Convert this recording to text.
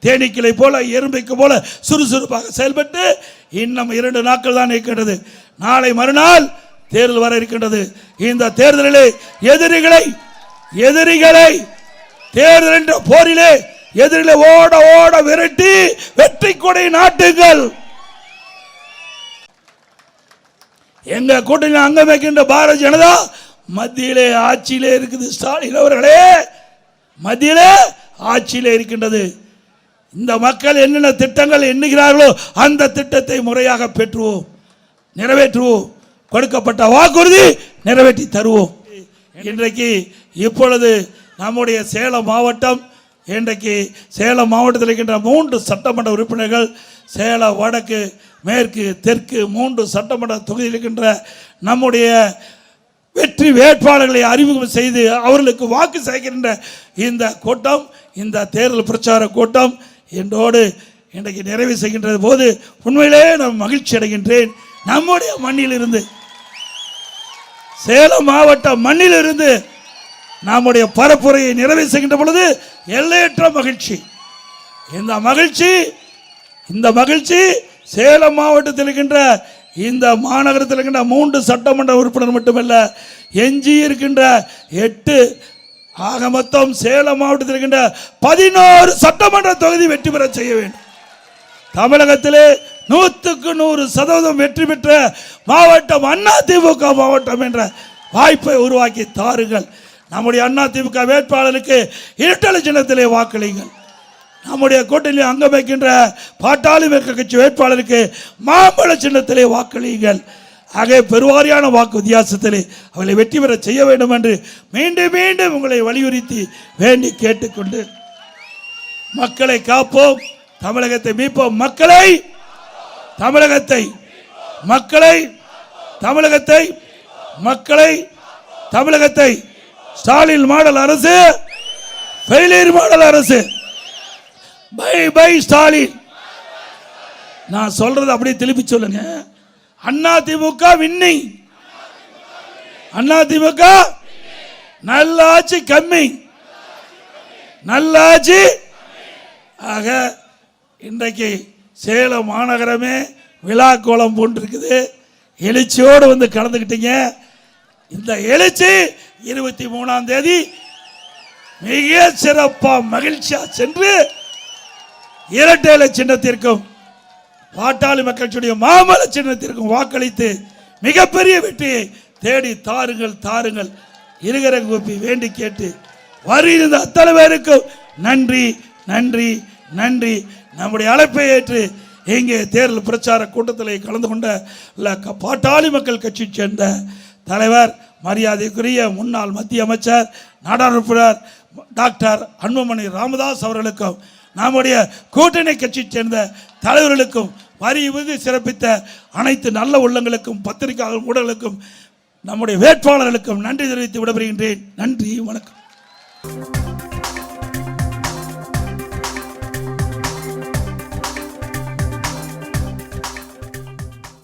தேனீக்களை போல எறும்பைக்கு போல சுறுசுறுப்பாக செயல்பட்டு இன்னும் 2 நாட்கள் தான் இருக்கின்றது. நாளை மறுநாள் தேர்தல் வர இருக்கின்றது. இந்த தேர்தலிலே எதிரிகளை தேர்தல் என்ற போரிலே எதிரிலே ஓட ஓட விரட்டி வெற்றி கொடை நாட்டுங்கள். எங்க கூட்டணி அங்கம் வைக்கின்ற பாரதிய ஜனதா மத்தியிலே ஆட்சியிலே இருக்குது. ஸ்டாலின் அவர்களே, மத்தியிலே ஆட்சியிலே இருக்கின்றது. இந்த மக்கள் என்னென்ன திட்டங்கள் எண்ணுகிறார்களோ அந்த திட்டத்தை முறையாக பெற்றுவோம், நிறைவேற்றுவோம். கொடுக்கப்பட்ட வாக்குறுதி நிறைவேற்றி தருவோம். இன்றைக்கு இப்பொழுது நம்முடைய சேலம் மாவட்டம், இன்றைக்கு சேலம் மாவட்டத்தில் இருக்கின்ற 3 சட்டமன்ற உறுப்பினர்கள், சேலம் வடக்கு, மேற்கு, தெற்கு 3 சட்டமன்ற தொகுதியில் இருக்கின்ற நம்முடைய வெற்றி வேட்பாளர்களை அறிமுகம் செய்து அவர்களுக்கு வாக்கு சேகரிக்கின்ற இந்த கூட்டம், இந்த தேர்தல் பிரச்சார கூட்டம் என்னோடு இன்றைக்கு நிறைவு செய்கின்றது போது உண்மையிலே நான் மகிழ்ச்சி அடைகின்றேன். நம்முடைய மண்ணிலிருந்து, சேலம் மாவட்ட மண்ணிலிருந்து நம்முடைய பரப்புரையை நிறைவு செய்கின்ற பொழுது எல்லையற்ற மகிழ்ச்சி. இந்த மகிழ்ச்சி சேலம் மாவட்டத்தில் இருக்கின்ற, இந்த மாநகரத்தில் இருக்கின்ற 3 சட்டமன்ற உறுப்பினர் மட்டுமல்ல, எஞ்சி இருக்கின்ற 8 ஆக மொத்தம் சேலம் மாவட்டத்தில் இருக்கின்ற 11 சட்டமன்ற தொகுதி வெற்றி பெற செய்ய வேண்டும். தமிழகத்திலே 100% வெற்றி பெற்ற மாவட்டம் அதிமுக மாவட்டம் என்ற வாய்ப்பை உருவாக்கி தாருங்கள். நம்முடைய அதிமுக வேட்பாளருக்கு இரட்டை சின்னத்திலே வாக்களியுங்கள். நம்முடைய கூட்டணி அங்கம் வைக்கின்ற பாட்டாளி மக்கள் கட்சி வேட்பாளருக்கு மாம்பழ சின்னத்திலே வாக்களியுங்கள். ஆகவே பெருவாரியான வாக்கு வித்தியாசத்திலே அவர்களை வெற்றி பெற செய்ய வேண்டும் என்று மீண்டும் மீண்டும் உங்களை வலியுறுத்தி வேண்டி கேட்டுக்கொண்டு, மக்களை காப்போம், தமிழகத்தை மீட்போம். தமிழகத்தை ஸ்டாலின் மாடல் அரசு, ஃபெயிலியர் மாடல் அரசு. Bye bye Stalin. நான் சொல்றது அப்படியே திருப்பி சொல்லுங்க. அதிமுக வின்னிங், அதிமுக நல்ல ஆட்சி கம்மி, நல்ல ஆட்சி. ஆக இன்றைக்கு சேலம் மாநகரமே விழா கோலம் போன்றிருக்குது. எழுச்சியோடு வந்து கலந்துக்கிட்டீங்க. இந்த எழுச்சி 23ஆம் தேதி மிக சிறப்பாக மகிழ்ச்சியா சென்று இரட்டை இலை சின்னத்திற்கும் பாட்டாளி மக்கள் கட்சியுடைய மாமல சின்னத்திற்கும் வாக்களித்து மிகப்பெரிய வெற்றியை தேடி தாருங்கள். இருகர கூப்பி வேண்டி கேட்டு வருகின்ற அத்தனை பேருக்கும் நன்றி. நம்முடைய அழைப்பை ஏற்று இங்கே தேர்தல் பிரச்சார கூட்டத்தில் கலந்து கொண்ட பாட்டாளி மக்கள் கட்சியை சேர்ந்த தலைவர், மரியாதைக்குரிய முன்னாள் மத்திய அமைச்சர், நாடாளுமன்ற டாக்டர் அன்புமணி ராமதாஸ் அவர்களுக்கும், நம்முடைய கூட்டணி கட்சியை சேர்ந்த தலைவர்களுக்கும், வரி விருது சிறப்பித்த அனைத்து நல்ல உள்ளங்களுக்கும், பத்திரிகையாளர் ஊடகங்களுக்கும், நம்முடைய வேட்பாளர்களுக்கும் நன்றி தெரிவித்து விடைபெறுகின்றேன். நன்றி, வணக்கம்.